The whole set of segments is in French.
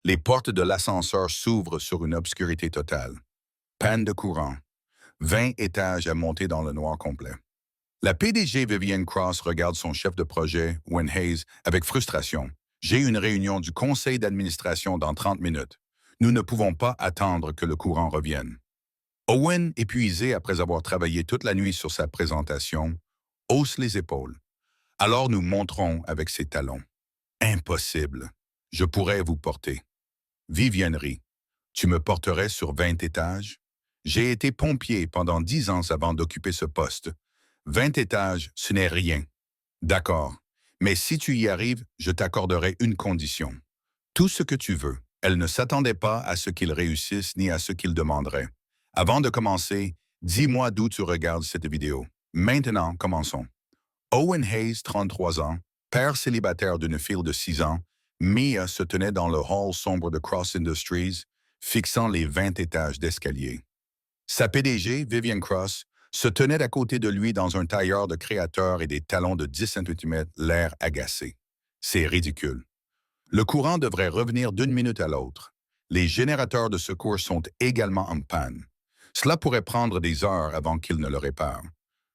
Les portes de l'ascenseur s'ouvrent sur une obscurité totale. Panne de courant. 20 étages à monter dans le noir complet. La PDG Vivienne Cross regarde son chef de projet, Owen Hayes, avec frustration. J'ai une réunion du conseil d'administration dans 30 minutes. Nous ne pouvons pas attendre que le courant revienne. Owen, épuisé après avoir travaillé toute la nuit sur sa présentation, hausse les épaules. Alors nous monterons avec ses talons. Impossible. Je pourrais vous porter. Vivienne rit. Tu me porterais sur 20 étages? J'ai été pompier pendant 10 ans avant d'occuper ce poste. 20 étages, ce n'est rien. D'accord. Mais si tu y arrives, je t'accorderai une condition. Tout ce que tu veux. Elle ne s'attendait pas à ce qu'il réussisse ni à ce qu'il demanderait. Avant de commencer, dis-moi d'où tu regardes cette vidéo. Maintenant, commençons. Owen Hayes, 33 ans, père célibataire d'une fille de 6 ans, Mia se tenait dans le hall sombre de Cross Industries, fixant les 20 étages d'escalier. Sa PDG, Vivienne Cross, se tenait à côté de lui dans un tailleur de créateur et des talons de 10 cm, l'air agacé. C'est ridicule. Le courant devrait revenir d'une minute à l'autre. Les générateurs de secours sont également en panne. Cela pourrait prendre des heures avant qu'ils ne le réparent.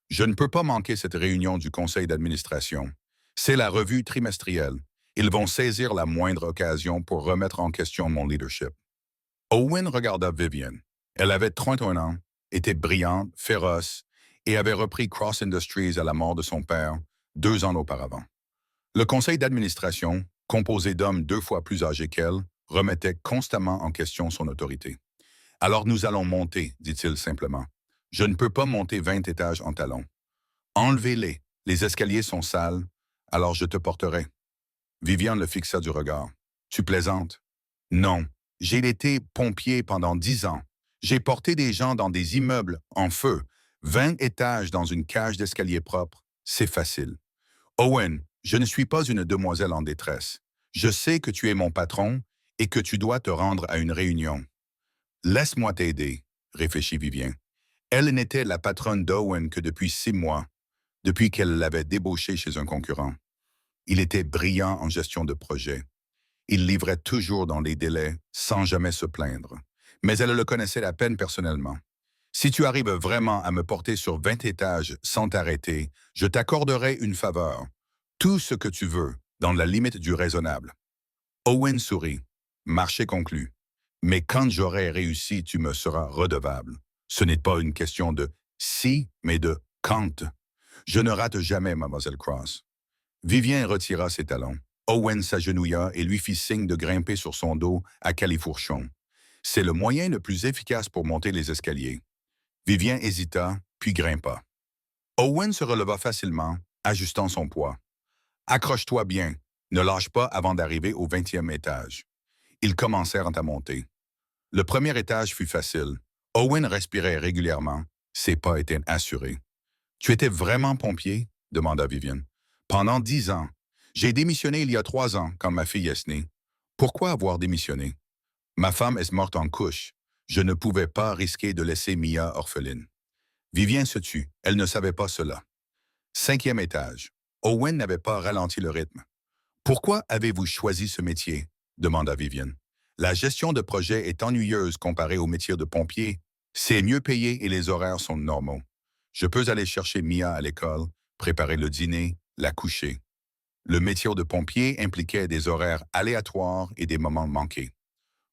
Je ne peux pas manquer cette réunion du conseil d'administration. C'est la revue trimestrielle. Ils vont saisir la moindre occasion pour remettre en question mon leadership. Owen regarda Vivienne. Elle avait 31 ans, était brillante, féroce, et avait repris Cross Industries à la mort de son père 2 ans auparavant. Le conseil d'administration, composé d'hommes 2 fois plus âgés qu'elle, remettait constamment en question son autorité. Alors nous allons monter, dit-il simplement. Je ne peux pas monter 20 étages en talons. Enlevez-les, les escaliers sont sales, alors je te porterai. Viviane le fixa du regard. Tu plaisantes? Non, j'ai été pompier pendant 10 ans. J'ai porté des gens dans des immeubles en feu, 20 étages dans une cage d'escalier propre. C'est facile. Owen, je ne suis pas une demoiselle en détresse. Je sais que tu es mon patron et que tu dois te rendre à une réunion. Laisse-moi t'aider, réfléchit Vivien. Elle n'était la patronne d'Owen que depuis 6 mois, depuis qu'elle l'avait débauché chez un concurrent. Il était brillant en gestion de projet. Il livrait toujours dans les délais, sans jamais se plaindre. Mais elle le connaissait à peine personnellement. Si tu arrives vraiment à me porter sur 20 étages sans t'arrêter, je t'accorderai une faveur. Tout ce que tu veux, dans la limite du raisonnable. Owen sourit. Marché conclu. Mais quand j'aurai réussi, tu me seras redevable. Ce n'est pas une question de si, mais de quand. Je ne rate jamais, mademoiselle Cross. Vivien retira ses talons. Owen s'agenouilla et lui fit signe de grimper sur son dos à califourchon. C'est le moyen le plus efficace pour monter les escaliers. Vivien hésita, puis grimpa. Owen se releva facilement, ajustant son poids. Accroche-toi bien, ne lâche pas avant d'arriver au 20e étage. Ils commencèrent à monter. Le premier étage fut facile. Owen respirait régulièrement. Ses pas étaient assurés. Tu étais vraiment pompier? Demanda Vivienne. Pendant 10 ans. J'ai démissionné il y a 3 ans, quand ma fille est née. Pourquoi avoir démissionné? Ma femme est morte en couche. Je ne pouvais pas risquer de laisser Mia orpheline. Vivienne se tut. Elle ne savait pas cela. 5e étage. Owen n'avait pas ralenti le rythme. Pourquoi avez-vous choisi ce métier? Demanda Vivienne. La gestion de projet est ennuyeuse comparée au métier de pompier. C'est mieux payé et les horaires sont normaux. Je peux aller chercher Mia à l'école, préparer le dîner, la coucher. Le métier de pompier impliquait des horaires aléatoires et des moments manqués.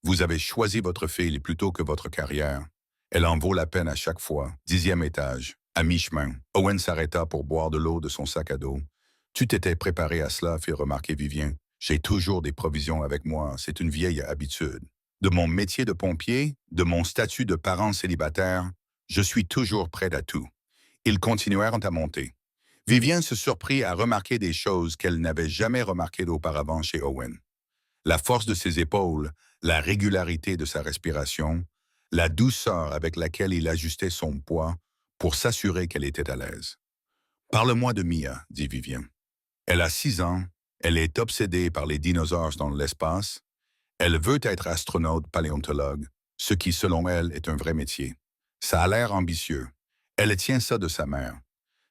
Vous avez choisi votre fille plutôt que votre carrière. Elle en vaut la peine à chaque fois. 10e étage. À mi-chemin, Owen s'arrêta pour boire de l'eau de son sac à dos. Tu t'étais préparé à cela, fit remarquer Vivien. J'ai toujours des provisions avec moi, c'est une vieille habitude. De mon métier de pompier, de mon statut de parent célibataire, je suis toujours prêt à tout. Ils continuèrent à monter. Vivien se surprit à remarquer des choses qu'elle n'avait jamais remarquées auparavant chez Owen. La force de ses épaules, la régularité de sa respiration, la douceur avec laquelle il ajustait son poids pour s'assurer qu'elle était à l'aise. « Parle-moi de Mia, dit Vivien. Elle a 6 ans, elle est obsédée par les dinosaures dans l'espace, elle veut être astronaute paléontologue, ce qui, selon elle, est un vrai métier. Ça a l'air ambitieux. Elle tient ça de sa mère.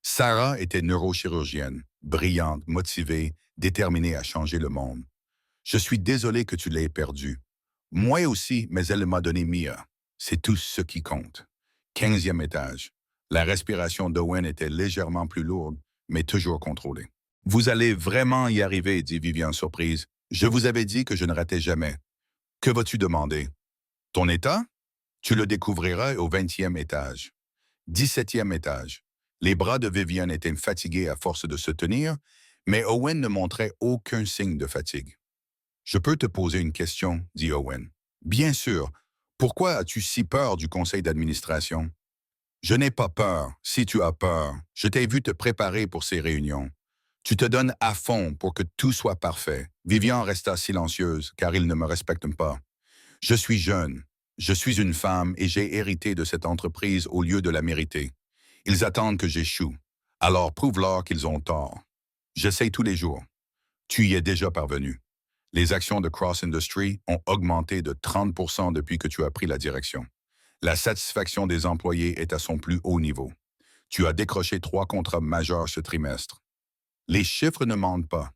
Sarah était neurochirurgienne, brillante, motivée, déterminée à changer le monde. Je suis désolé que tu l'aies perdue. Moi aussi, mais elle m'a donné Mia. C'est tout ce qui compte. 15e étage. La respiration d'Owen était légèrement plus lourde, mais toujours contrôlée. Vous allez vraiment y arriver, dit Vivian surprise. Je vous avais dit que je ne ratais jamais. Que vas-tu demander? Ton état? Tu le découvriras au 20e étage. 17e étage. Les bras de Vivian étaient fatigués à force de se tenir, mais Owen ne montrait aucun signe de fatigue. Je peux te poser une question, dit Owen. Bien sûr. Pourquoi as-tu si peur du conseil d'administration? Je n'ai pas peur. Si tu as peur, je t'ai vu te préparer pour ces réunions. Tu te donnes à fond pour que tout soit parfait. Vivian resta silencieuse, car il ne me respecte pas. Je suis jeune. Je suis une femme et j'ai hérité de cette entreprise au lieu de la mériter. Ils attendent que j'échoue. Alors prouve-leur qu'ils ont tort. J'essaye tous les jours. Tu y es déjà parvenu. Les actions de Cross Industry ont augmenté de 30% depuis que tu as pris la direction. La satisfaction des employés est à son plus haut niveau. Tu as décroché 3 contrats majeurs ce trimestre. Les chiffres ne mentent pas.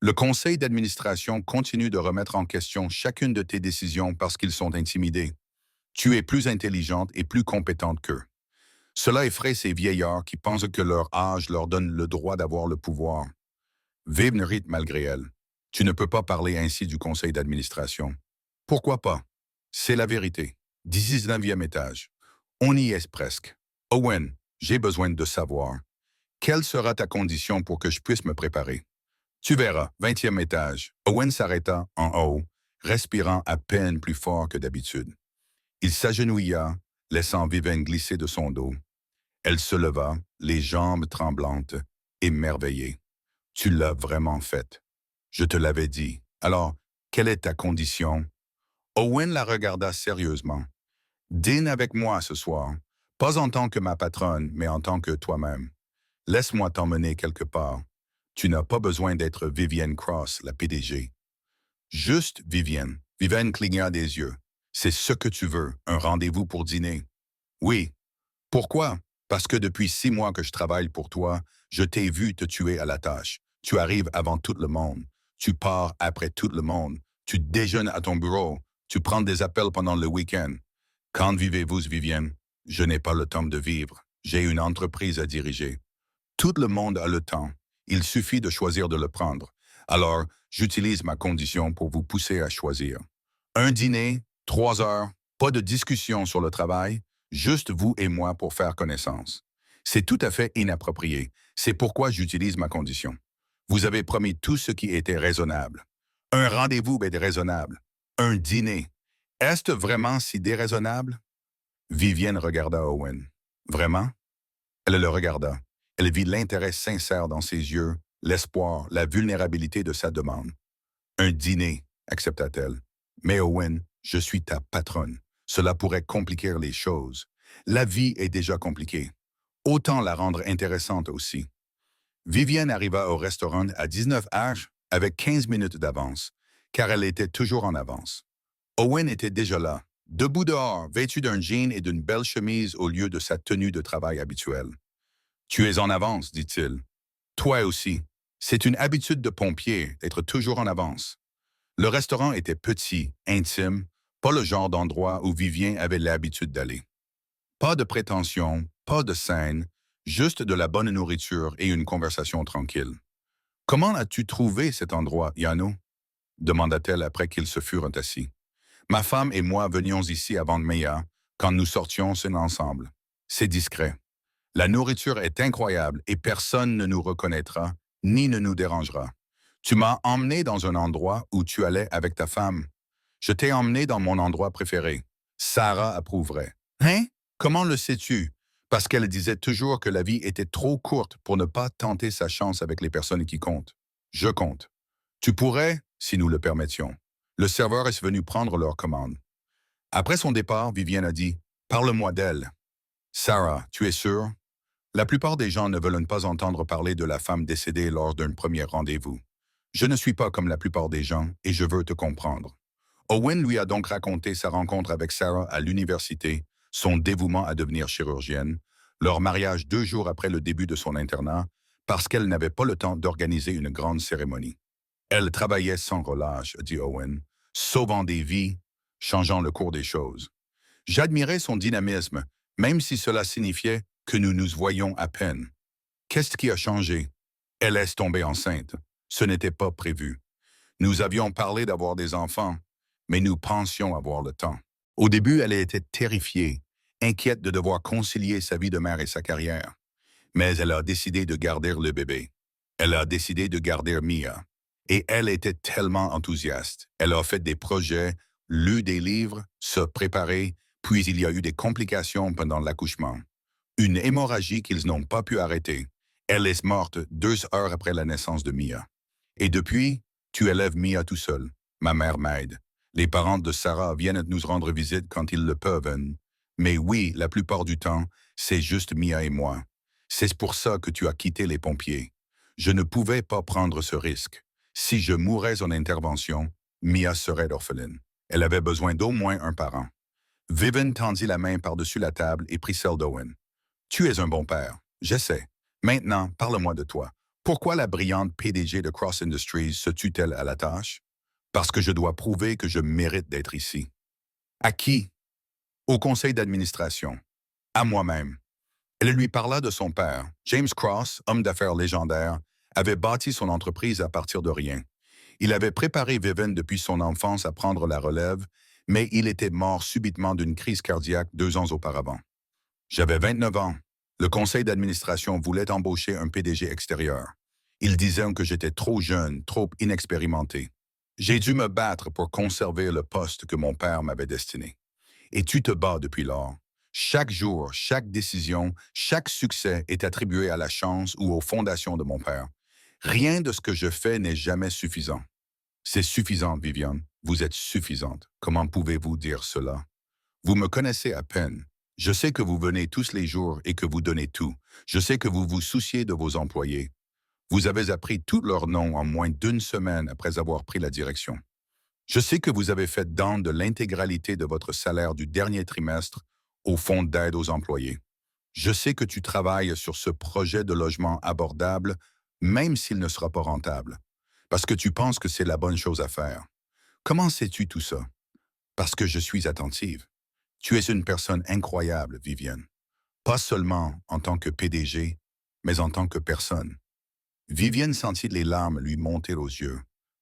Le conseil d'administration continue de remettre en question chacune de tes décisions parce qu'ils sont intimidés. Tu es plus intelligente et plus compétente qu'eux. Cela effraie ces vieillards qui pensent que leur âge leur donne le droit d'avoir le pouvoir. Vive ne rit malgré elle. Tu ne peux pas parler ainsi du conseil d'administration. Pourquoi pas? C'est la vérité. 19e étage. On y est presque. Owen, j'ai besoin de savoir. Quelle sera ta condition pour que je puisse me préparer? Tu verras, 20e étage. Owen s'arrêta en haut, respirant à peine plus fort que d'habitude. Il s'agenouilla, laissant Vivian glisser de son dos. Elle se leva, les jambes tremblantes, émerveillée. Tu l'as vraiment fait. Je te l'avais dit. Alors, quelle est ta condition? Owen la regarda sérieusement. Dîne avec moi ce soir, pas en tant que ma patronne, mais en tant que toi-même. Laisse-moi t'emmener quelque part. Tu n'as pas besoin d'être Vivian Cross, la PDG. Juste Vivian. Vivian cligna des yeux. C'est ce que tu veux, un rendez-vous pour dîner. Oui. Pourquoi? Parce que depuis 6 mois que je travaille pour toi, je t'ai vu te tuer à la tâche. Tu arrives avant tout le monde. Tu pars après tout le monde. Tu déjeunes à ton bureau. Tu prends des appels pendant le week-end. Quand vivez-vous, Viviane? Je n'ai pas le temps de vivre. J'ai une entreprise à diriger. Tout le monde a le temps. Il suffit de choisir de le prendre. Alors, j'utilise ma condition pour vous pousser à choisir. Un dîner, 3 heures, pas de discussion sur le travail, juste vous et moi pour faire connaissance. C'est tout à fait inapproprié. C'est pourquoi j'utilise ma condition. Vous avez promis tout ce qui était raisonnable. Un rendez-vous est raisonnable. Un dîner. Est-ce vraiment si déraisonnable? Vivienne regarda Owen. Vraiment? Elle le regarda. Elle vit l'intérêt sincère dans ses yeux, l'espoir, la vulnérabilité de sa demande. Un dîner, accepta-t-elle. Mais Owen, je suis ta patronne. Cela pourrait compliquer les choses. La vie est déjà compliquée. Autant la rendre intéressante aussi. Vivienne arriva au restaurant à 19h avec 15 minutes d'avance, car elle était toujours en avance. Owen était déjà là, debout dehors, vêtu d'un jean et d'une belle chemise au lieu de sa tenue de travail habituelle. Tu es en avance, dit-il. Toi aussi. C'est une habitude de pompier d'être toujours en avance. Le restaurant était petit, intime, pas le genre d'endroit où Vivien avait l'habitude d'aller. Pas de prétention, pas de scène, juste de la bonne nourriture et une conversation tranquille. Comment as-tu trouvé cet endroit, Yano? Demanda-t-elle après qu'ils se furent assis. Ma femme et moi venions ici avant Meia, quand nous sortions seul ensemble. C'est discret. La nourriture est incroyable et personne ne nous reconnaîtra, ni ne nous dérangera. Tu m'as emmené dans un endroit où tu allais avec ta femme. Je t'ai emmené dans mon endroit préféré. Sarah approuverait. Hein? Comment le sais-tu? Parce qu'elle disait toujours que la vie était trop courte pour ne pas tenter sa chance avec les personnes qui comptent. Je compte. Tu pourrais, si nous le permettions. Le serveur est venu prendre leur commande. Après son départ, Vivienne a dit « Parle-moi d'elle. » Sarah, tu es sûre? La plupart des gens ne veulent pas entendre parler de la femme décédée lors d'un premier rendez-vous. Je ne suis pas comme la plupart des gens et je veux te comprendre. Owen lui a donc raconté sa rencontre avec Sarah à l'université, son dévouement à devenir chirurgienne, leur mariage 2 jours après le début de son internat, parce qu'elle n'avait pas le temps d'organiser une grande cérémonie. Elle travaillait sans relâche, dit Owen, sauvant des vies, changeant le cours des choses. J'admirais son dynamisme, même si cela signifiait que nous nous voyions à peine. Qu'est-ce qui a changé? Elle est tombée enceinte. Ce n'était pas prévu. Nous avions parlé d'avoir des enfants, mais nous pensions avoir le temps. Au début, elle était terrifiée, inquiète de devoir concilier sa vie de mère et sa carrière. Mais elle a décidé de garder le bébé. Elle a décidé de garder Mia. Et elle était tellement enthousiaste. Elle a fait des projets, lu des livres, se préparé, puis il y a eu des complications pendant l'accouchement. Une hémorragie qu'ils n'ont pas pu arrêter. Elle est morte 2 heures après la naissance de Mia. Et depuis, tu élèves Mia tout seul. Ma mère m'aide. Les parents de Sarah viennent nous rendre visite quand ils le peuvent. Mais oui, la plupart du temps, c'est juste Mia et moi. C'est pour ça que tu as quitté les pompiers. Je ne pouvais pas prendre ce risque. Si je mourais en intervention, Mia serait orpheline. Elle avait besoin d'au moins un parent. Vivian tendit la main par-dessus la table et prit celle d'Owen. Tu es un bon père. J'essaie. Maintenant, parle-moi de toi. Pourquoi la brillante PDG de Cross Industries se tue-t-elle à la tâche? Parce que je dois prouver que je mérite d'être ici. À qui? Au conseil d'administration. À moi-même. Elle lui parla de son père. James Cross, homme d'affaires légendaire, avait bâti son entreprise à partir de rien. Il avait préparé Vivian depuis son enfance à prendre la relève, mais il était mort subitement d'une crise cardiaque 2 ans auparavant. J'avais 29 ans. Le conseil d'administration voulait embaucher un PDG extérieur. Ils disaient que j'étais trop jeune, trop inexpérimenté. J'ai dû me battre pour conserver le poste que mon père m'avait destiné. Et tu te bats depuis lors. Chaque jour, chaque décision, chaque succès est attribué à la chance ou aux fondations de mon père. Rien de ce que je fais n'est jamais suffisant. C'est suffisant, Viviane. Vous êtes suffisante. Comment pouvez-vous dire cela? Vous me connaissez à peine. Je sais que vous venez tous les jours et que vous donnez tout. Je sais que vous vous souciez de vos employés. Vous avez appris tous leurs noms en moins d'1 semaine après avoir pris la direction. Je sais que vous avez fait don de l'intégralité de votre salaire du dernier trimestre au fonds d'aide aux employés. Je sais que tu travailles sur ce projet de logement abordable, même s'il ne sera pas rentable, parce que tu penses que c'est la bonne chose à faire. Comment sais-tu tout ça? Parce que je suis attentive. Tu es une personne incroyable, Viviane. Pas seulement en tant que PDG, mais en tant que personne. Viviane sentit les larmes lui monter aux yeux.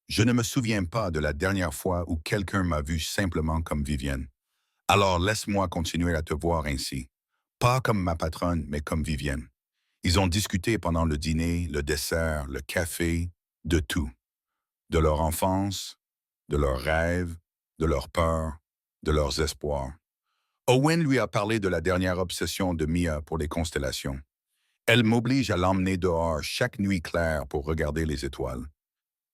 Je ne me souviens pas de la dernière fois où quelqu'un m'a vu simplement comme Viviane. Alors laisse-moi continuer à te voir ainsi. Pas comme ma patronne, mais comme Viviane. Ils ont discuté pendant le dîner, le dessert, le café, de tout. De leur enfance, de leurs rêves, de leurs peurs, de leurs espoirs. Owen lui a parlé de la dernière obsession de Mia pour les constellations. Elle m'oblige à l'emmener dehors chaque nuit claire pour regarder les étoiles.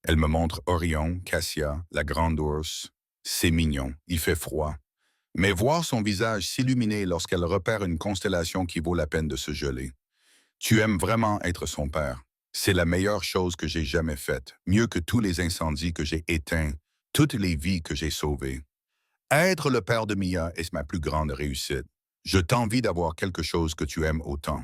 Elle me montre Orion, Cassia, la Grande Ourse. C'est mignon, il fait froid. Mais voir son visage s'illuminer lorsqu'elle repère une constellation qui vaut la peine de se geler. Tu aimes vraiment être son père. C'est la meilleure chose que j'ai jamais faite, mieux que tous les incendies que j'ai éteints, toutes les vies que j'ai sauvées. Être le père de Mia est ma plus grande réussite. Je t'envie d'avoir quelque chose que tu aimes autant.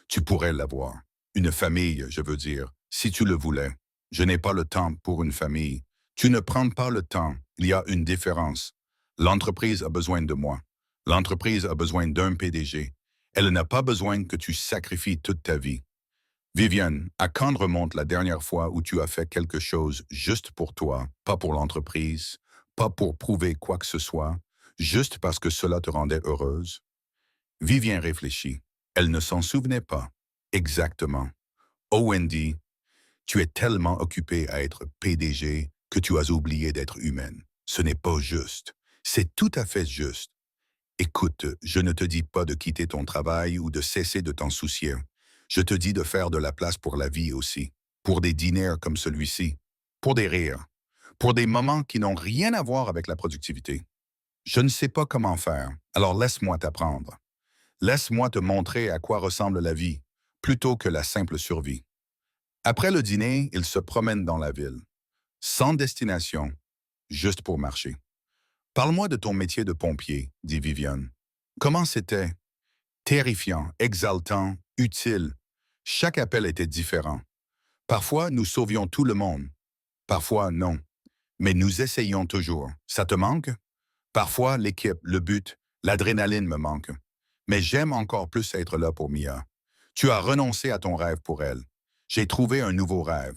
Tu pourrais l'avoir. Une famille, je veux dire, si tu le voulais. Je n'ai pas le temps pour une famille. Tu ne prends pas le temps. Il y a une différence. L'entreprise a besoin de moi. L'entreprise a besoin d'un PDG. Elle n'a pas besoin que tu sacrifies toute ta vie. Viviane, à quand remonte la dernière fois où tu as fait quelque chose juste pour toi, pas pour l'entreprise, pas pour prouver quoi que ce soit, juste parce que cela te rendait heureuse? Viviane réfléchit. Elle ne s'en souvenait pas. Exactement. Oh Wendy, tu es tellement occupée à être PDG que tu as oublié d'être humaine. Ce n'est pas juste. C'est tout à fait juste. Écoute, je ne te dis pas de quitter ton travail ou de cesser de t'en soucier. Je te dis de faire de la place pour la vie aussi, pour des dîners comme celui-ci, pour des rires, pour des moments qui n'ont rien à voir avec la productivité. Je ne sais pas comment faire, alors laisse-moi t'apprendre. Laisse-moi te montrer à quoi ressemble la vie, plutôt que la simple survie. Après le dîner, ils se promènent dans la ville, sans destination, juste pour marcher. Parle-moi de ton métier de pompier, dit Viviane. Comment c'était? Terrifiant, exaltant, utile. Chaque appel était différent. Parfois, nous sauvions tout le monde. Parfois, non. Mais nous essayions toujours. Ça te manque? Parfois, l'équipe, le but, l'adrénaline me manquent. Mais j'aime encore plus être là pour Mia. Tu as renoncé à ton rêve pour elle. J'ai trouvé un nouveau rêve,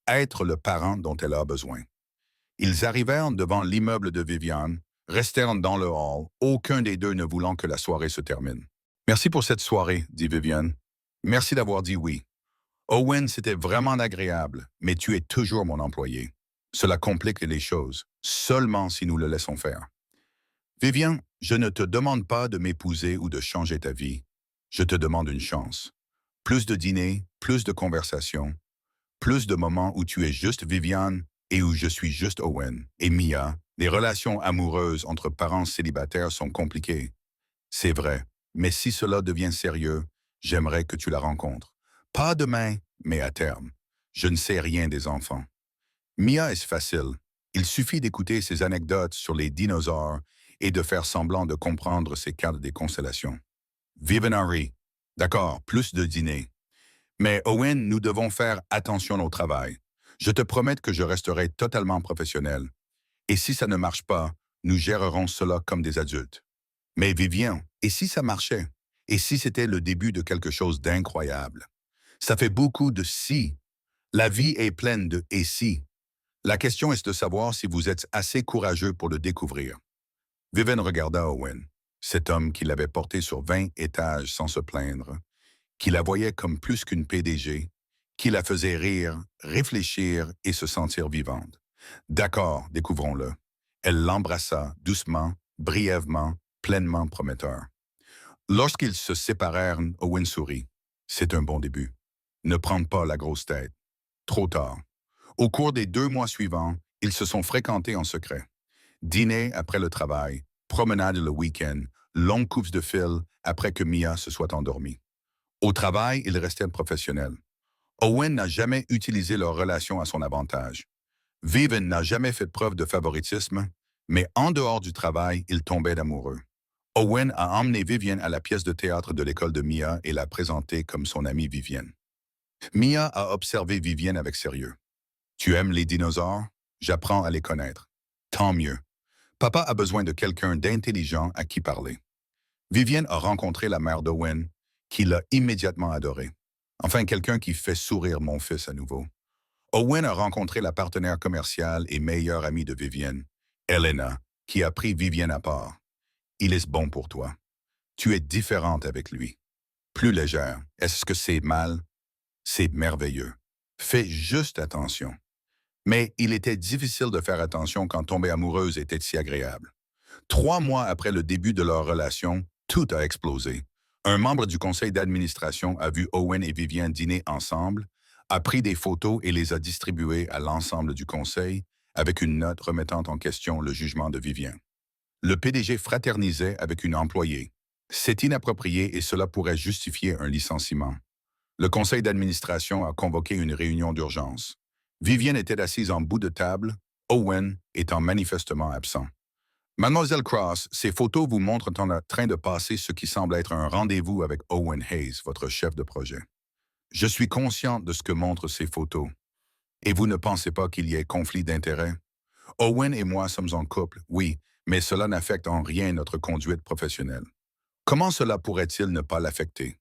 être le parent dont elle a besoin. Ils arrivèrent devant l'immeuble de Viviane, restèrent dans le hall, aucun des deux ne voulant que la soirée se termine. Merci pour cette soirée, dit Viviane. Merci d'avoir dit oui. Owen, c'était vraiment agréable, mais tu es toujours mon employé. Cela complique les choses, seulement si nous le laissons faire. Viviane, je ne te demande pas de m'épouser ou de changer ta vie. Je te demande une chance. Plus de dîners, plus de conversations, plus de moments où tu es juste Viviane et où je suis juste Owen. Et Mia, les relations amoureuses entre parents célibataires sont compliquées. C'est vrai, mais si cela devient sérieux, j'aimerais que tu la rencontres. Pas demain, mais à terme. Je ne sais rien des enfants. Mia est facile. Il suffit d'écouter ses anecdotes sur les dinosaures et de faire semblant de comprendre ses cartes des constellations. Vivian Henry. D'accord, plus de dîners. Mais Owen, nous devons faire attention au travail. Je te promets que je resterai totalement professionnel. Et si ça ne marche pas, nous gérerons cela comme des adultes. Mais Vivian, et si ça marchait? Et si c'était le début de quelque chose d'incroyable? Ça fait beaucoup de si. La vie est pleine de et si. La question est de savoir si vous êtes assez courageux pour le découvrir. Vivian regarda Owen, cet homme qui l'avait porté sur 20 étages sans se plaindre, qui la voyait comme plus qu'une PDG, qui la faisait rire, réfléchir et se sentir vivante. D'accord, découvrons-le. Elle l'embrassa doucement, brièvement, pleinement prometteur. Lorsqu'ils se séparèrent, Owen sourit. C'est un bon début. Ne prends pas la grosse tête. Trop tard. Au cours des 2 mois suivants, ils se sont fréquentés en secret. Dîner après le travail, promenade le week-end, longue course de fil après que Mia se soit endormie. Au travail, ils restaient professionnels. Owen n'a jamais utilisé leur relation à son avantage. Vivian n'a jamais fait preuve de favoritisme, mais en dehors du travail, il tombait amoureux. Owen a emmené Vivian à la pièce de théâtre de l'école de Mia et l'a présentée comme son amie Vivienne. Mia a observé Vivienne avec sérieux. Tu aimes les dinosaures? J'apprends à les connaître. Tant mieux. Papa a besoin de quelqu'un d'intelligent à qui parler. Vivienne a rencontré la mère d'Owen, qui l'a immédiatement adoré. Enfin, quelqu'un qui fait sourire mon fils à nouveau. Owen a rencontré la partenaire commerciale et meilleure amie de Vivienne, Elena, qui a pris Vivienne à part. Il est bon pour toi. Tu es différente avec lui. Plus légère. Est-ce que c'est mal? C'est merveilleux. Fais juste attention. Mais il était difficile de faire attention quand tomber amoureuse était si agréable. 3 mois après le début de leur relation, tout a explosé. Un membre du conseil d'administration a vu Owen et Vivienne dîner ensemble, a pris des photos et les a distribuées à l'ensemble du conseil, avec une note remettant en question le jugement de Vivienne. Le PDG fraternisait avec une employée. C'est inapproprié et cela pourrait justifier un licenciement. Le conseil d'administration a convoqué une réunion d'urgence. Vivienne était assise en bout de table, Owen étant manifestement absent. Mademoiselle Cross, ces photos vous montrent en train de passer ce qui semble être un rendez-vous avec Owen Hayes, votre chef de projet. Je suis conscient de ce que montrent ces photos. Et vous ne pensez pas qu'il y ait conflit d'intérêts? Owen et moi sommes en couple, oui, mais cela n'affecte en rien notre conduite professionnelle. Comment cela pourrait-il ne pas l'affecter?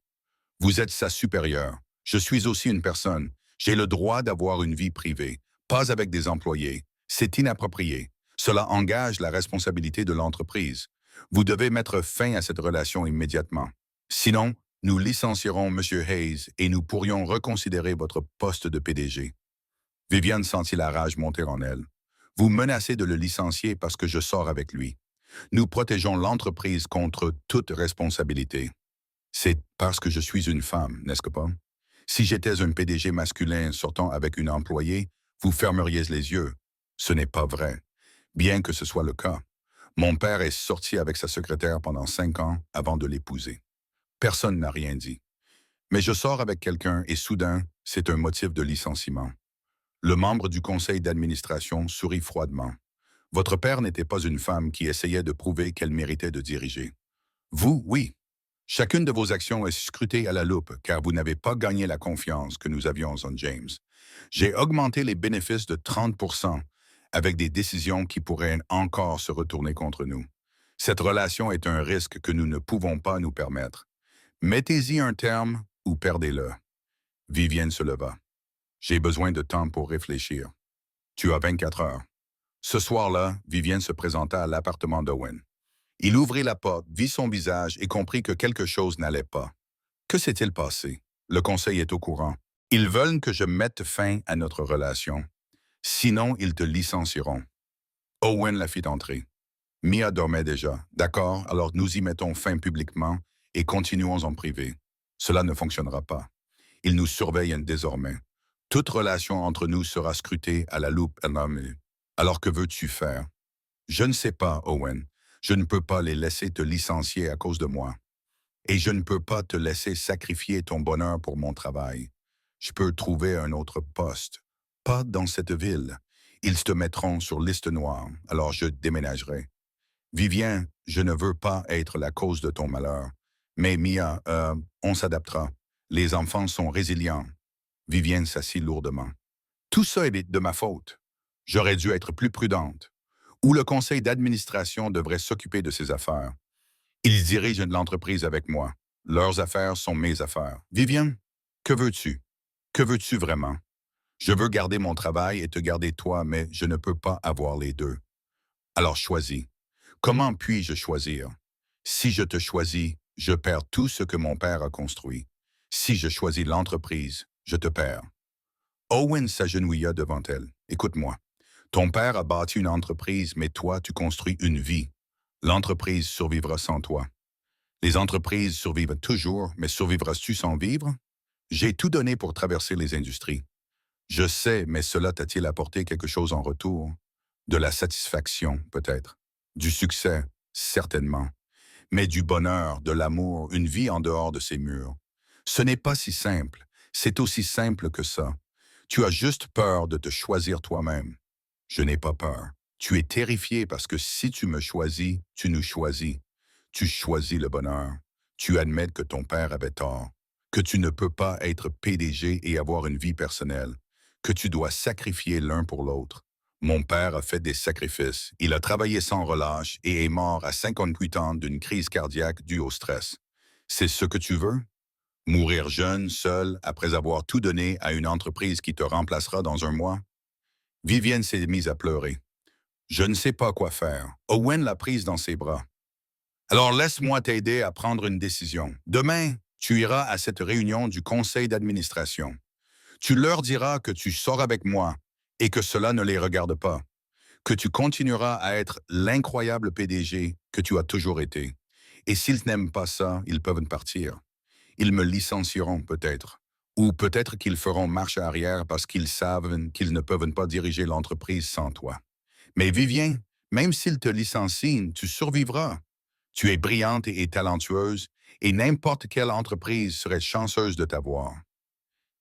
Vous êtes sa supérieure. Je suis aussi une personne. J'ai le droit d'avoir une vie privée, pas avec des employés. C'est inapproprié. Cela engage la responsabilité de l'entreprise. Vous devez mettre fin à cette relation immédiatement. Sinon, nous licencierons M. Hayes et nous pourrions reconsidérer votre poste de PDG. Viviane sentit la rage monter en elle. Vous menacez de le licencier parce que je sors avec lui. Nous protégeons l'entreprise contre toute responsabilité. C'est parce que je suis une femme, n'est-ce pas? Si j'étais un PDG masculin sortant avec une employée, vous fermeriez les yeux. Ce n'est pas vrai, bien que ce soit le cas. Mon père est sorti avec sa secrétaire pendant 5 ans avant de l'épouser. Personne n'a rien dit. Mais je sors avec quelqu'un et soudain, c'est un motif de licenciement. Le membre du conseil d'administration sourit froidement. Votre père n'était pas une femme qui essayait de prouver qu'elle méritait de diriger. Vous, oui. Chacune de vos actions est scrutée à la loupe car vous n'avez pas gagné la confiance que nous avions en James. J'ai augmenté les bénéfices de 30% avec des décisions qui pourraient encore se retourner contre nous. Cette relation est un risque que nous ne pouvons pas nous permettre. Mettez-y un terme ou perdez-le. Vivienne se leva. J'ai besoin de temps pour réfléchir. Tu as 24 heures. Ce soir-là, Vivienne se présenta à l'appartement d'Owen. Il ouvrit la porte, vit son visage et comprit que quelque chose n'allait pas. Que s'est-il passé? Le conseil est au courant. Ils veulent que je mette fin à notre relation. Sinon, ils te licencieront. Owen la fit entrer. Mia dormait déjà. D'accord, alors nous y mettons fin publiquement et continuons en privé. Cela ne fonctionnera pas. Ils nous surveillent désormais. Toute relation entre nous sera scrutée à la loupe. Alors que veux-tu faire? Je ne sais pas, Owen. Je ne peux pas les laisser te licencier à cause de moi. Et je ne peux pas te laisser sacrifier ton bonheur pour mon travail. Je peux trouver un autre poste. Pas dans cette ville. Ils te mettront sur liste noire, alors je déménagerai. Vivien, je ne veux pas être la cause de ton malheur. Mais Mia, on s'adaptera. Les enfants sont résilients. Vivienne s'assit lourdement. Tout ça est de ma faute. J'aurais dû être plus prudente. Ou le conseil d'administration devrait s'occuper de ses affaires. Ils dirigent l'entreprise avec moi. Leurs affaires sont mes affaires. Vivienne, que veux-tu? Que veux-tu vraiment? Je veux garder mon travail et te garder toi, mais je ne peux pas avoir les deux. Alors choisis. Comment puis-je choisir? Si je te choisis, je perds tout ce que mon père a construit. Si je choisis l'entreprise, je te perds. Owen s'agenouilla devant elle. Écoute-moi. Ton père a bâti une entreprise, mais toi, tu construis une vie. L'entreprise survivra sans toi. Les entreprises survivent toujours, mais survivras-tu sans vivre? J'ai tout donné pour traverser les industries. Je sais, mais cela t'a-t-il apporté quelque chose en retour? De la satisfaction, peut-être. Du succès, certainement. Mais du bonheur, de l'amour, une vie en dehors de ces murs. Ce n'est pas si simple. C'est aussi simple que ça. Tu as juste peur de te choisir toi-même. Je n'ai pas peur. Tu es terrifié parce que si tu me choisis, tu nous choisis. Tu choisis le bonheur. Tu admets que ton père avait tort, que tu ne peux pas être PDG et avoir une vie personnelle, que tu dois sacrifier l'un pour l'autre. Mon père a fait des sacrifices. Il a travaillé sans relâche et est mort à 58 ans d'une crise cardiaque due au stress. C'est ce que tu veux? Mourir jeune, seul, après avoir tout donné à une entreprise qui te remplacera dans un mois? Vivienne s'est mise à pleurer. Je ne sais pas quoi faire. Owen l'a prise dans ses bras. Alors laisse-moi t'aider à prendre une décision. Demain, tu iras à cette réunion du conseil d'administration. Tu leur diras que tu sors avec moi et que cela ne les regarde pas, que tu continueras à être l'incroyable PDG que tu as toujours été. Et s'ils n'aiment pas ça, ils peuvent partir. Ils me licencieront peut-être. Ou peut-être qu'ils feront marche arrière parce qu'ils savent qu'ils ne peuvent pas diriger l'entreprise sans toi. Mais Vivien, même s'ils te licencient, tu survivras. Tu es brillante et talentueuse, et n'importe quelle entreprise serait chanceuse de t'avoir.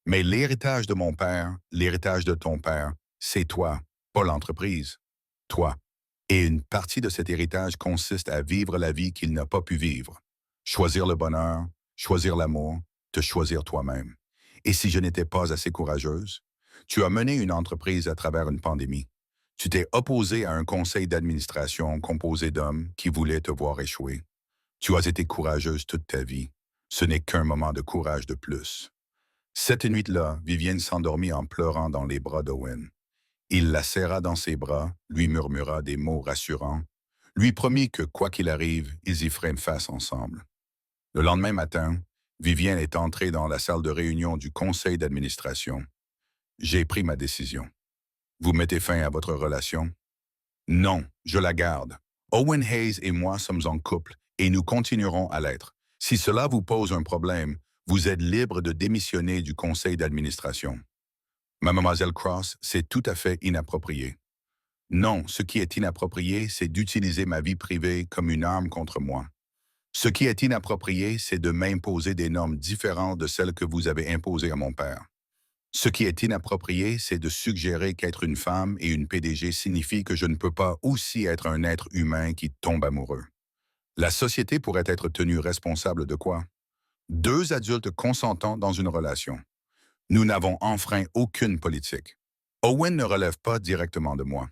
Mais l'héritage de mon père, l'héritage de ton père, c'est toi, pas l'entreprise. Toi. Et une partie de cet héritage consiste à vivre la vie qu'il n'a pas pu vivre. Choisir le bonheur, choisir l'amour, te choisir toi-même. Et si je n'étais pas assez courageuse? Tu as mené une entreprise à travers une pandémie. Tu t'es opposé à un conseil d'administration composé d'hommes qui voulaient te voir échouer. Tu as été courageuse toute ta vie. Ce n'est qu'un moment de courage de plus. Cette nuit-là, Vivienne s'endormit en pleurant dans les bras d'Owen. Il la serra dans ses bras, lui murmura des mots rassurants, lui promit que, quoi qu'il arrive, ils y feraient face ensemble. Le lendemain matin, Vivienne est entrée dans la salle de réunion du conseil d'administration. J'ai pris ma décision. Vous mettez fin à votre relation? Non, je la garde. Owen Hayes et moi sommes en couple et nous continuerons à l'être. Si cela vous pose un problème, vous êtes libre de démissionner du conseil d'administration. Mademoiselle Cross, c'est tout à fait inapproprié. Non, ce qui est inapproprié, c'est d'utiliser ma vie privée comme une arme contre moi. Ce qui est inapproprié, c'est de m'imposer des normes différentes de celles que vous avez imposées à mon père. Ce qui est inapproprié, c'est de suggérer qu'être une femme et une PDG signifie que je ne peux pas aussi être un être humain qui tombe amoureux. La société pourrait être tenue responsable de quoi? Deux adultes consentants dans une relation. Nous n'avons enfreint aucune politique. Owen ne relève pas directement de moi.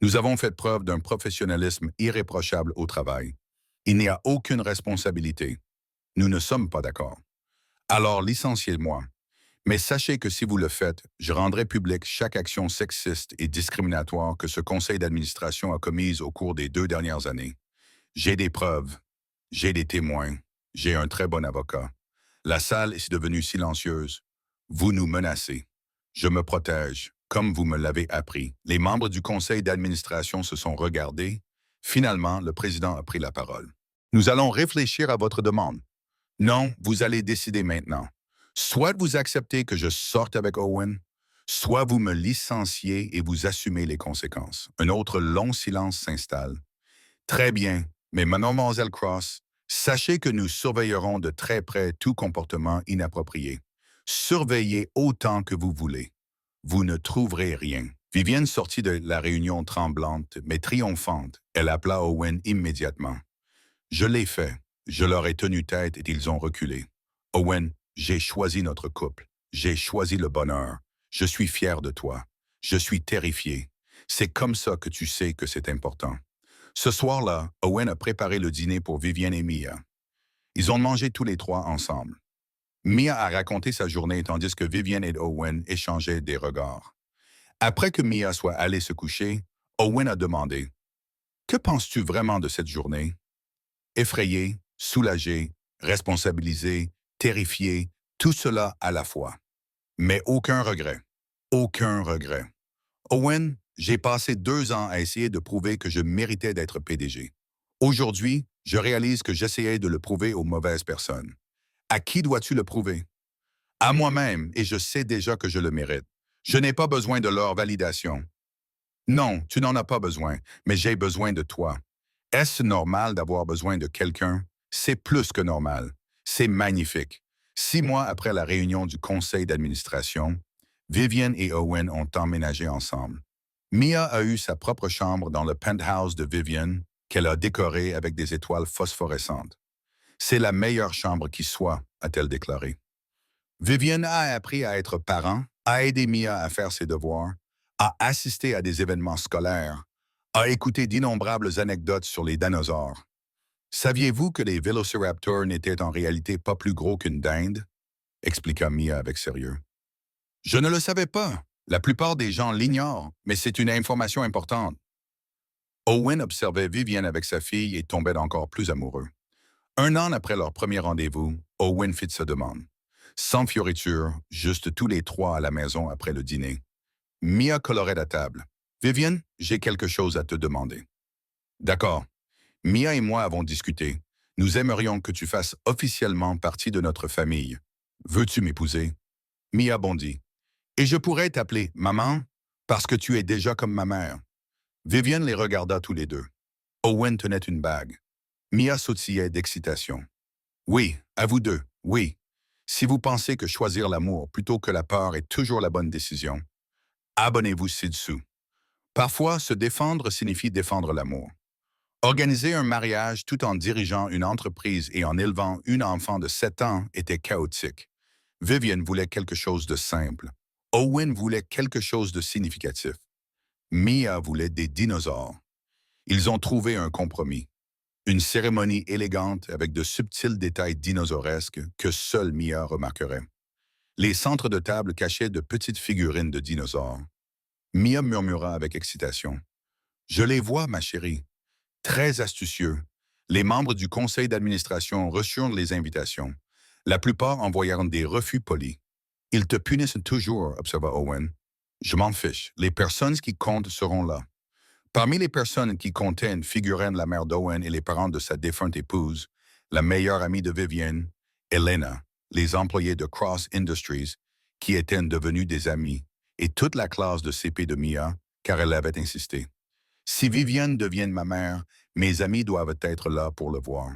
Nous avons fait preuve d'un professionnalisme irréprochable au travail. Il n'y a aucune responsabilité. Nous ne sommes pas d'accord. Alors licenciez-moi. Mais sachez que si vous le faites, je rendrai public chaque action sexiste et discriminatoire que ce conseil d'administration a commise au cours des 2 dernières années. J'ai des preuves, j'ai des témoins, j'ai un très bon avocat. La salle est devenue silencieuse. Vous nous menacez. Je me protège, comme vous me l'avez appris. Les membres du conseil d'administration se sont regardés. Finalement, le président a pris la parole. Nous allons réfléchir à votre demande. Non, vous allez décider maintenant. Soit vous acceptez que je sorte avec Owen, soit vous me licenciez et vous assumez les conséquences. Un autre long silence s'installe. Très bien, mais mademoiselle Cross, sachez que nous surveillerons de très près tout comportement inapproprié. Surveillez autant que vous voulez. Vous ne trouverez rien. Vivienne sortit de la réunion tremblante, mais triomphante. Elle appela Owen immédiatement. Je l'ai fait. Je leur ai tenu tête et ils ont reculé. Owen, j'ai choisi notre couple. J'ai choisi le bonheur. Je suis fier de toi. Je suis terrifié. C'est comme ça que tu sais que c'est important. Ce soir-là, Owen a préparé le dîner pour Vivienne et Mia. Ils ont mangé tous les trois ensemble. Mia a raconté sa journée tandis que Vivienne et Owen échangeaient des regards. Après que Mia soit allée se coucher, Owen a demandé « Que penses-tu vraiment de cette journée ?» Effrayé, soulagé, responsabilisé, terrifié, tout cela à la fois. Mais aucun regret. Aucun regret. Owen, j'ai passé 2 ans à essayer de prouver que je méritais d'être PDG. Aujourd'hui, je réalise que j'essayais de le prouver aux mauvaises personnes. À qui dois-tu le prouver? À moi-même, et je sais déjà que je le mérite. Je n'ai pas besoin de leur validation. Non, tu n'en as pas besoin, mais j'ai besoin de toi. Est-ce normal d'avoir besoin de quelqu'un? C'est plus que normal. C'est magnifique. 6 mois après la réunion du conseil d'administration, Vivienne et Owen ont emménagé ensemble. Mia a eu sa propre chambre dans le penthouse de Vivienne qu'elle a décoré avec des étoiles phosphorescentes. C'est la meilleure chambre qui soit, a-t-elle déclaré. Vivienne a appris à être parent, a aidé Mia à faire ses devoirs, a assisté à des événements scolaires, a écouté d'innombrables anecdotes sur les dinosaures. Saviez-vous que les vélociraptors n'étaient en réalité pas plus gros qu'une dinde? Expliqua Mia avec sérieux. Je ne le savais pas. La plupart des gens l'ignorent, mais c'est une information importante. Owen observait Vivienne avec sa fille et tombait encore plus amoureux. 1 an après leur premier rendez-vous, Owen fit sa demande. Sans fioriture, juste tous les trois à la maison après le dîner. Mia colorait la table. Vivienne, j'ai quelque chose à te demander. D'accord. Mia et moi avons discuté. Nous aimerions que tu fasses officiellement partie de notre famille. Veux-tu m'épouser? Mia bondit. Et je pourrais t'appeler maman parce que tu es déjà comme ma mère. Vivienne les regarda tous les deux. Owen tenait une bague. Mia sautillait d'excitation. Oui, à vous deux, oui. Si vous pensez que choisir l'amour plutôt que la peur est toujours la bonne décision, abonnez-vous ci-dessous. Parfois, se défendre signifie défendre l'amour. Organiser un mariage tout en dirigeant une entreprise et en élevant une enfant de 7 ans était chaotique. Vivienne voulait quelque chose de simple. Owen voulait quelque chose de significatif. Mia voulait des dinosaures. Ils ont trouvé un compromis. Une cérémonie élégante avec de subtils détails dinosauresques que seule Mia remarquerait. Les centres de table cachaient de petites figurines de dinosaures. Mia murmura avec excitation. « Je les vois, ma chérie. Très astucieux. Les membres du conseil d'administration reçurent les invitations. La plupart envoyèrent des refus polis. Ils te punissent toujours, observa Owen. Je m'en fiche. Les personnes qui comptent seront là. Parmi les personnes qui comptaient une figurine la mère d'Owen et les parents de sa défunte épouse, la meilleure amie de Vivienne, Elena, les employés de Cross Industries, qui étaient devenus des amis, et toute la classe de CP de Mia, car elle avait insisté. Si Vivienne devient ma mère, mes amis doivent être là pour le voir.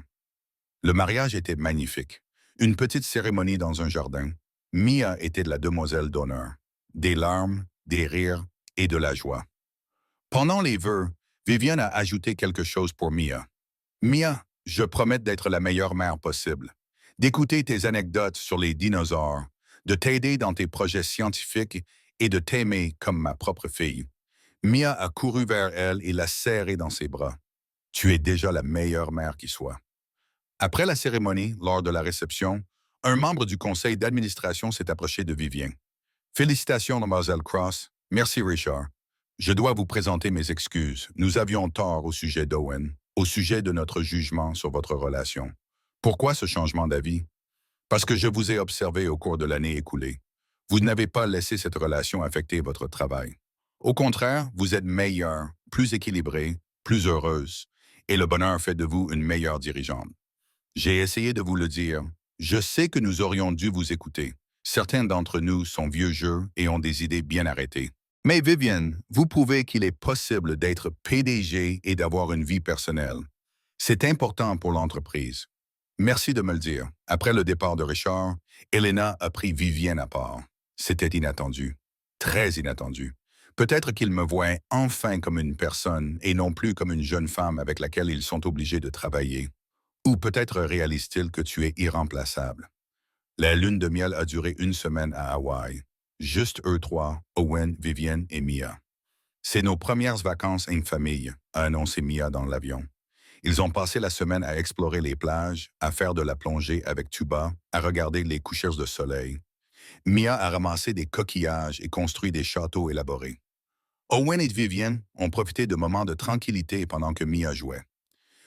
Le mariage était magnifique. Une petite cérémonie dans un jardin. Mia était la demoiselle d'honneur. Des larmes, des rires et de la joie. Pendant les vœux, Vivienne a ajouté quelque chose pour Mia. Mia, je promets d'être la meilleure mère possible, d'écouter tes anecdotes sur les dinosaures, de t'aider dans tes projets scientifiques et de t'aimer comme ma propre fille. Mia a couru vers elle et l'a serrée dans ses bras. Tu es déjà la meilleure mère qui soit. Après la cérémonie, lors de la réception, un membre du conseil d'administration s'est approché de Vivien. Félicitations, Mademoiselle Cross. Merci, Richard. Je dois vous présenter mes excuses. Nous avions tort au sujet d'Owen, au sujet de notre jugement sur votre relation. Pourquoi ce changement d'avis? Parce que je vous ai observé au cours de l'année écoulée. Vous n'avez pas laissé cette relation affecter votre travail. Au contraire, vous êtes meilleure, plus équilibrée, plus heureuse, et le bonheur fait de vous une meilleure dirigeante. J'ai essayé de vous le dire. Je sais que nous aurions dû vous écouter. Certains d'entre nous sont vieux jeux et ont des idées bien arrêtées. Mais Vivienne, vous prouvez qu'il est possible d'être PDG et d'avoir une vie personnelle. C'est important pour l'entreprise. Merci de me le dire. Après le départ de Richard, Elena a pris Vivienne à part. C'était inattendu. Très inattendu. Peut-être qu'il me voit enfin comme une personne et non plus comme une jeune femme avec laquelle ils sont obligés de travailler. Ou peut-être réalise-t-il que tu es irremplaçable. La lune de miel a duré une semaine à Hawaï. Juste eux trois, Owen, Vivienne et Mia. C'est nos premières vacances en famille, a annoncé Mia dans l'avion. Ils ont passé la semaine à explorer les plages, à faire de la plongée avec tuba, à regarder les couchers de soleil. Mia a ramassé des coquillages et construit des châteaux élaborés. Owen et Vivienne ont profité de moments de tranquillité pendant que Mia jouait.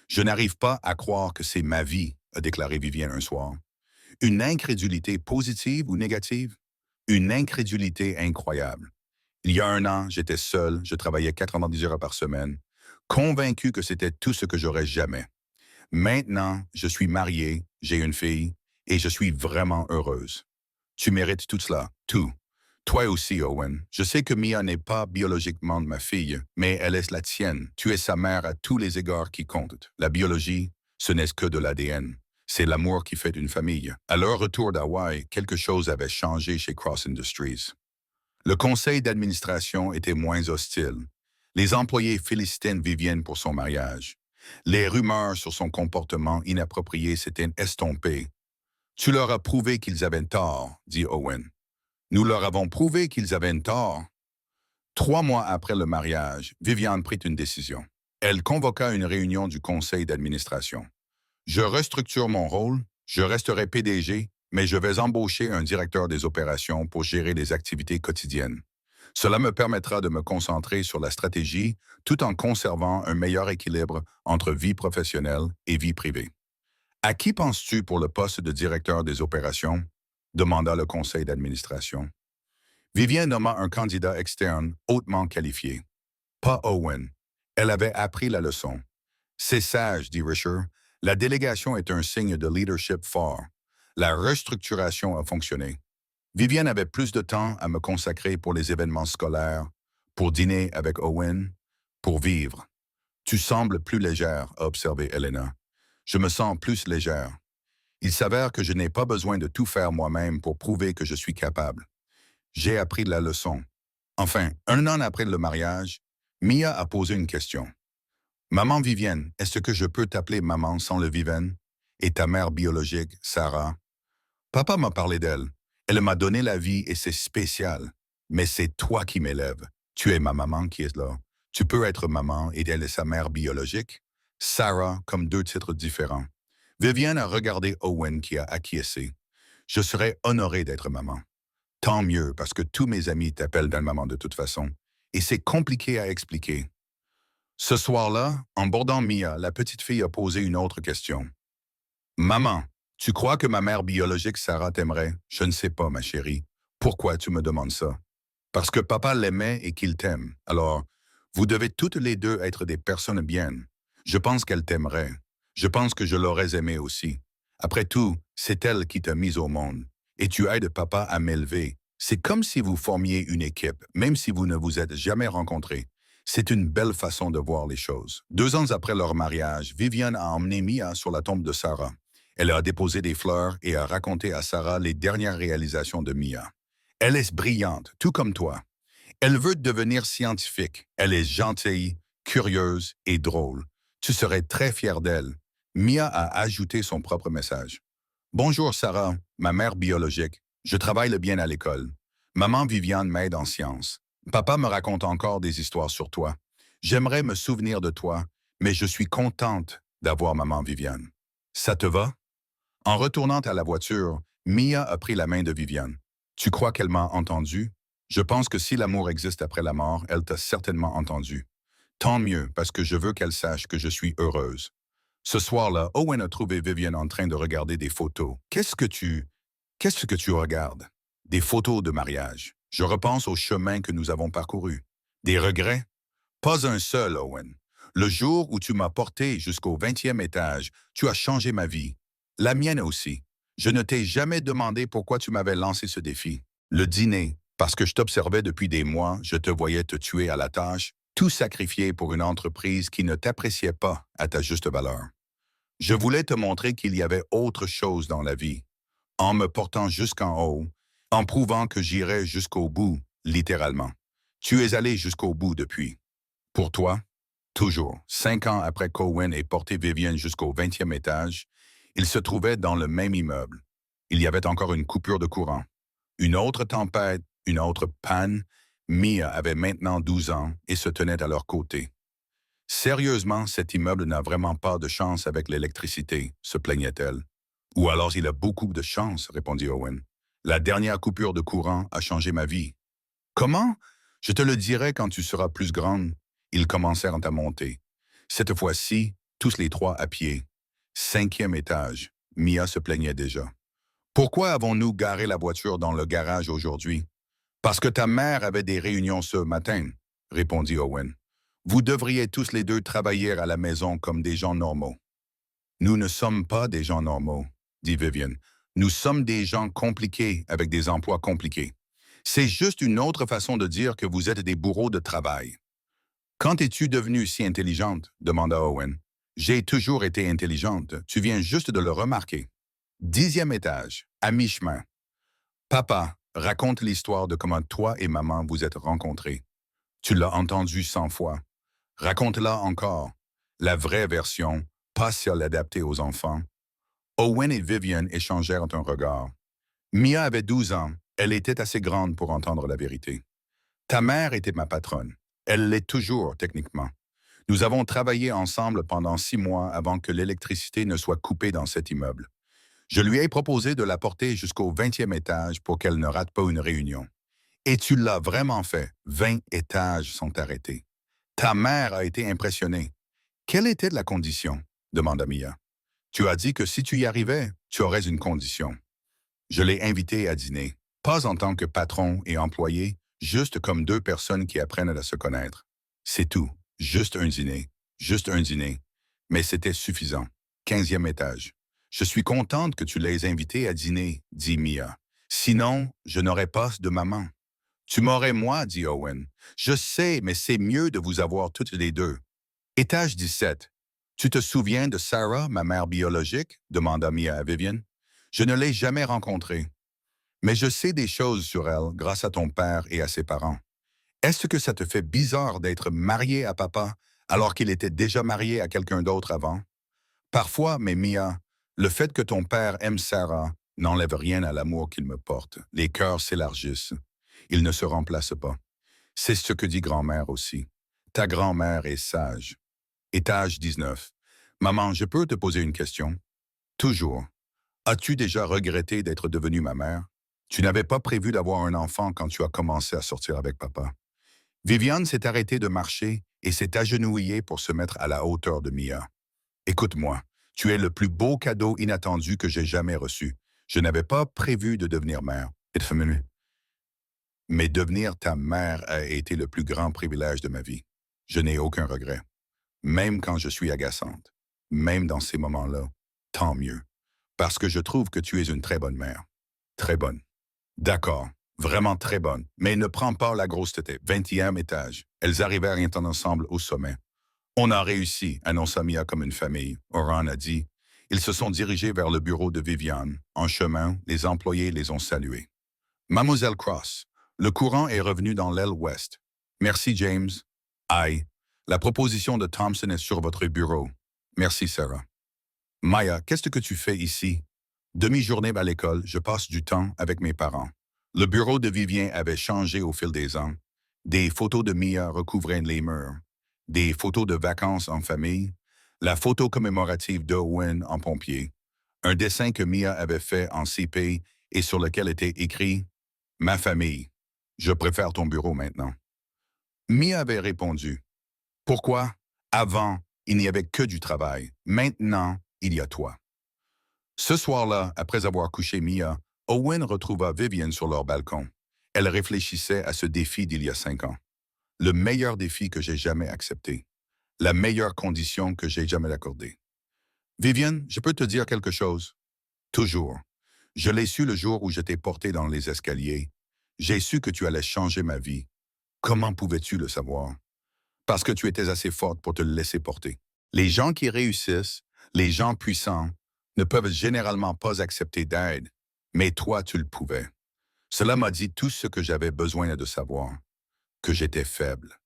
Je n'arrive pas à croire que c'est ma vie, a déclaré Vivienne un soir. Une incrédulité positive ou négative? Une incrédulité incroyable. Il y a un an, j'étais seul, je travaillais 90 heures par semaine, convaincu que c'était tout ce que j'aurais jamais. Maintenant, je suis marié, j'ai une fille, et je suis vraiment heureuse. Tu mérites tout cela, tout. Toi aussi, Owen. Je sais que Mia n'est pas biologiquement ma fille, mais elle est la tienne. Tu es sa mère à tous les égards qui comptent. La biologie, ce n'est que de l'ADN. C'est l'amour qui fait une famille. À leur retour d'Hawaï, quelque chose avait changé chez Cross Industries. Le conseil d'administration était moins hostile. Les employés félicitaient Vivienne pour son mariage. Les rumeurs sur son comportement inapproprié s'étaient estompées. Tu leur as prouvé qu'ils avaient tort, dit Owen. Nous leur avons prouvé qu'ils avaient tort. 3 mois après le mariage, Viviane prit une décision. Elle convoqua une réunion du conseil d'administration. Je restructure mon rôle, je resterai PDG, mais je vais embaucher un directeur des opérations pour gérer les activités quotidiennes. Cela me permettra de me concentrer sur la stratégie tout en conservant un meilleur équilibre entre vie professionnelle et vie privée. À qui penses-tu pour le poste de directeur des opérations? Demanda le conseil d'administration. Vivienne nomma un candidat externe hautement qualifié. Pas Owen. Elle avait appris la leçon. C'est sage, dit Richard. La délégation est un signe de leadership fort. La restructuration a fonctionné. Vivienne avait plus de temps à me consacrer pour les événements scolaires, pour dîner avec Owen, pour vivre. Tu sembles plus légère, a observé Elena. Je me sens plus légère. Il s'avère que je n'ai pas besoin de tout faire moi-même pour prouver que je suis capable. J'ai appris la leçon. Enfin, un an après le mariage, Mia a posé une question. Maman Vivienne, est-ce que je peux t'appeler maman sans le Vivienne? Et ta mère biologique, Sarah? Papa m'a parlé d'elle. Elle m'a donné la vie et c'est spécial. Mais c'est toi qui m'élèves. Tu es ma maman qui est là. Tu peux être maman et elle est sa mère biologique. Sarah, comme deux titres différents. Vivienne a regardé Owen qui a acquiescé. Je serais honoré d'être maman. Tant mieux parce que tous mes amis t'appellent d'un maman de toute façon. Et c'est compliqué à expliquer. Ce soir-là, en bordant Mia, la petite fille a posé une autre question. Maman, tu crois que ma mère biologique Sarah t'aimerait? Je ne sais pas, ma chérie. Pourquoi tu me demandes ça? Parce que papa l'aimait et qu'il t'aime. Alors, vous devez toutes les deux être des personnes bien. Je pense qu'elle t'aimerait. Je pense que je l'aurais aimée aussi. Après tout, c'est elle qui t'a mise au monde. Et tu aides papa à m'élever. C'est comme si vous formiez une équipe, même si vous ne vous êtes jamais rencontrés. C'est une belle façon de voir les choses. 2 ans après leur mariage, Viviane a emmené Mia sur la tombe de Sarah. Elle a déposé des fleurs et a raconté à Sarah les dernières réalisations de Mia. Elle est brillante, tout comme toi. Elle veut devenir scientifique. Elle est gentille, curieuse et drôle. Tu serais très fier d'elle. Mia a ajouté son propre message. Bonjour Sarah, ma mère biologique. Je travaille bien à l'école. Maman Viviane m'aide en sciences. Papa me raconte encore des histoires sur toi. J'aimerais me souvenir de toi, Mais je suis contente d'avoir maman Viviane. Ça te va? En retournant à la voiture, Mia a pris la main de Viviane. Tu crois qu'elle m'a entendu? Je pense que si l'amour existe après la mort, elle t'a certainement entendu. Tant mieux, parce que je veux qu'elle sache que je suis heureuse. Ce soir-là, Owen a trouvé Viviane en train de regarder des photos. Qu'est-ce que tu regardes? Des photos de mariage. Je repense au chemin que nous avons parcouru. Des regrets? Pas un seul, Owen. Le jour où tu m'as porté jusqu'au 20e étage, tu as changé ma vie. La mienne aussi. Je ne t'ai jamais demandé pourquoi tu m'avais lancé ce défi. Le dîner, parce que je t'observais depuis des mois, je te voyais te tuer à la tâche, tout sacrifier pour une entreprise qui ne t'appréciait pas à ta juste valeur. Je voulais te montrer qu'il y avait autre chose dans la vie, en me portant jusqu'en haut, en prouvant que j'irais jusqu'au bout, littéralement. Tu es allé jusqu'au bout depuis. Pour toi, toujours, 5 ans après qu'Owen ait porté Vivienne jusqu'au 20e étage, il se trouvait dans le même immeuble. Il y avait encore une coupure de courant. Une autre tempête, une autre panne. Mia avait maintenant 12 ans et se tenait à leur côté. Sérieusement, cet immeuble n'a vraiment pas de chance avec l'électricité, se plaignait-elle. Ou alors il a beaucoup de chance, répondit Owen. La dernière coupure de courant a changé ma vie. Comment? Je te le dirai quand tu seras plus grande. Ils commencèrent à monter. Cette fois-ci, tous les trois à pied. 5e étage. Mia se plaignait déjà. Pourquoi avons-nous garé la voiture dans le garage aujourd'hui? Parce que ta mère avait des réunions ce matin, répondit Owen. Vous devriez tous les deux travailler à la maison comme des gens normaux. Nous ne sommes pas des gens normaux, dit Vivienne. Nous sommes des gens compliqués avec des emplois compliqués. C'est juste une autre façon de dire que vous êtes des bourreaux de travail. Quand es-tu devenue si intelligente? Demanda Owen. J'ai toujours été intelligente, tu viens juste de le remarquer. 10e étage, à mi-chemin. Papa, raconte l'histoire de comment toi et maman vous êtes rencontrés. Tu l'as entendu 100 fois. Raconte-la encore. La vraie version, pas celle adaptée aux enfants. Owen et Vivienne échangèrent un regard. Mia avait 12 ans. Elle était assez grande pour entendre la vérité. Ta mère était ma patronne. Elle l'est toujours, techniquement. Nous avons travaillé ensemble pendant 6 mois avant que l'électricité ne soit coupée dans cet immeuble. Je lui ai proposé de la porter jusqu'au 20e étage pour qu'elle ne rate pas une réunion. Et tu l'as vraiment fait. 20 étages sont arrêtés. Ta mère a été impressionnée. Quelle était la condition? Demanda Mia. Tu as dit que si tu y arrivais, tu aurais une condition. Je l'ai invitée à dîner, pas en tant que patron et employé, juste comme deux personnes qui apprennent à se connaître. C'est tout. Juste un dîner. Juste un dîner. Mais c'était suffisant. 15e étage. Je suis contente que tu l'aies invitée à dîner, dit Mia. Sinon, je n'aurais pas de maman. Tu m'aurais moi, dit Owen. Je sais, mais c'est mieux de vous avoir toutes les deux. Étage 17. Tu te souviens de Sarah, ma mère biologique? Demanda Mia à Vivienne. Je ne l'ai jamais rencontrée. Mais je sais des choses sur elle grâce à ton père et à ses parents. Est-ce que ça te fait bizarre d'être marié à papa alors qu'il était déjà marié à quelqu'un d'autre avant? Parfois, mais Mia, le fait que ton père aime Sarah n'enlève rien à l'amour qu'il me porte. Les cœurs s'élargissent. Ils ne se remplacent pas. C'est ce que dit grand-mère aussi. Ta grand-mère est sage. Étage 19. Maman, je peux te poser une question? Toujours. As-tu déjà regretté d'être devenue ma mère? Tu n'avais pas prévu d'avoir un enfant quand tu as commencé à sortir avec papa. Viviane s'est arrêtée de marcher et s'est agenouillée pour se mettre à la hauteur de Mia. Écoute-moi, tu es le plus beau cadeau inattendu que j'ai jamais reçu. Je n'avais pas prévu de devenir mère. Mais devenir ta mère a été le plus grand privilège de ma vie. Je n'ai aucun regret. Même quand je suis agaçante. Même dans ces moments-là, tant mieux. Parce que je trouve que tu es une très bonne mère. Très bonne. D'accord, vraiment très bonne. Mais ne prends pas la grosse tête. 20e étage. Elles arrivèrent bientôt ensemble au sommet. On a réussi, annonça Mia comme une famille. Oran a dit. Ils se sont dirigés vers le bureau de Viviane. En chemin, les employés les ont salués. Mademoiselle Cross, le courant est revenu dans l'aile ouest. Merci, James. Aye. La proposition de Thompson est sur votre bureau. Merci, Sarah. Maya, qu'est-ce que tu fais ici? Demi-journée à l'école, je passe du temps avec mes parents. Le bureau de Vivien avait changé au fil des ans. Des photos de Mia recouvraient les murs. des photos de vacances en famille, la photo commémorative d'Owen en pompier, un dessin que Mia avait fait en CP et sur lequel était écrit « Ma famille, je préfère ton bureau maintenant ». Mia avait répondu « Pourquoi? Avant, il n'y avait que du travail. Maintenant, il y a toi. » Ce soir-là, après avoir couché Mia, Owen retrouva Vivian sur leur balcon. Elle réfléchissait à ce défi d'il y a 5 ans. Le meilleur défi que j'ai jamais accepté. La meilleure condition que j'ai jamais accordée. Vivian, je peux te dire quelque chose? Toujours. Je l'ai su le jour où je t'ai porté dans les escaliers. J'ai su que tu allais changer ma vie. Comment pouvais-tu le savoir? Parce que tu étais assez forte pour te le laisser porter. Les gens qui réussissent, les gens puissants, ne peuvent généralement pas accepter d'aide, mais toi, tu le pouvais. Cela m'a dit tout ce que j'avais besoin de savoir, que j'étais faible,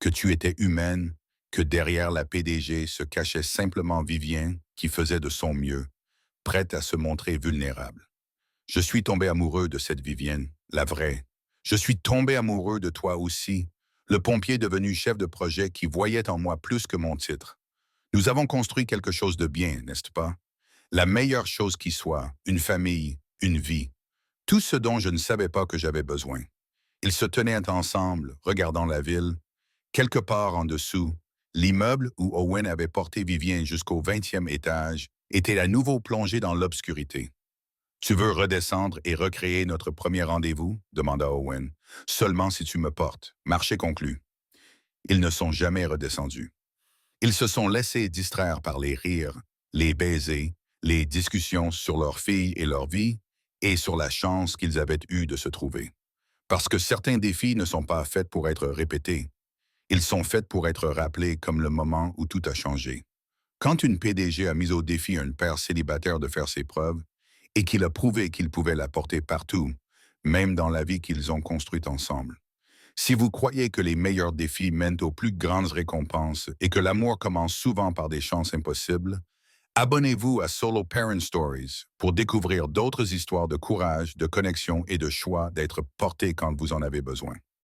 que tu étais humaine, que derrière la PDG se cachait simplement Vivien qui faisait de son mieux, prête à se montrer vulnérable. Je suis tombé amoureux de cette Vivienne, la vraie. Je suis tombé amoureux de toi aussi, le pompier devenu chef de projet qui voyait en moi plus que mon titre. Nous avons construit quelque chose de bien, n'est-ce pas? La meilleure chose qui soit, une famille, une vie. Tout ce dont je ne savais pas que j'avais besoin. Ils se tenaient ensemble, regardant la ville. Quelque part en dessous, l'immeuble où Owen avait porté Vivien jusqu'au 20e étage était à nouveau plongé dans l'obscurité. « Tu veux redescendre et recréer notre premier rendez-vous ?» demanda Owen. « Seulement si tu me portes. Marché conclu. » Ils ne sont jamais redescendus. Ils se sont laissés distraire par les rires, les baisers, les discussions sur leur fille et leur vie, et sur la chance qu'ils avaient eue de se trouver. Parce que certains défis ne sont pas faits pour être répétés. Ils sont faits pour être rappelés comme le moment où tout a changé. Quand une PDG a mis au défi un père célibataire de faire ses preuves, et qu'il a prouvé qu'il pouvait la porter partout, même dans la vie qu'ils ont construite ensemble. Si vous croyez que les meilleurs défis mènent aux plus grandes récompenses et que l'amour commence souvent par des chances impossibles, abonnez-vous à Solo Parent Stories pour découvrir d'autres histoires de courage, de connexion et de choix d'être porté quand vous en avez besoin.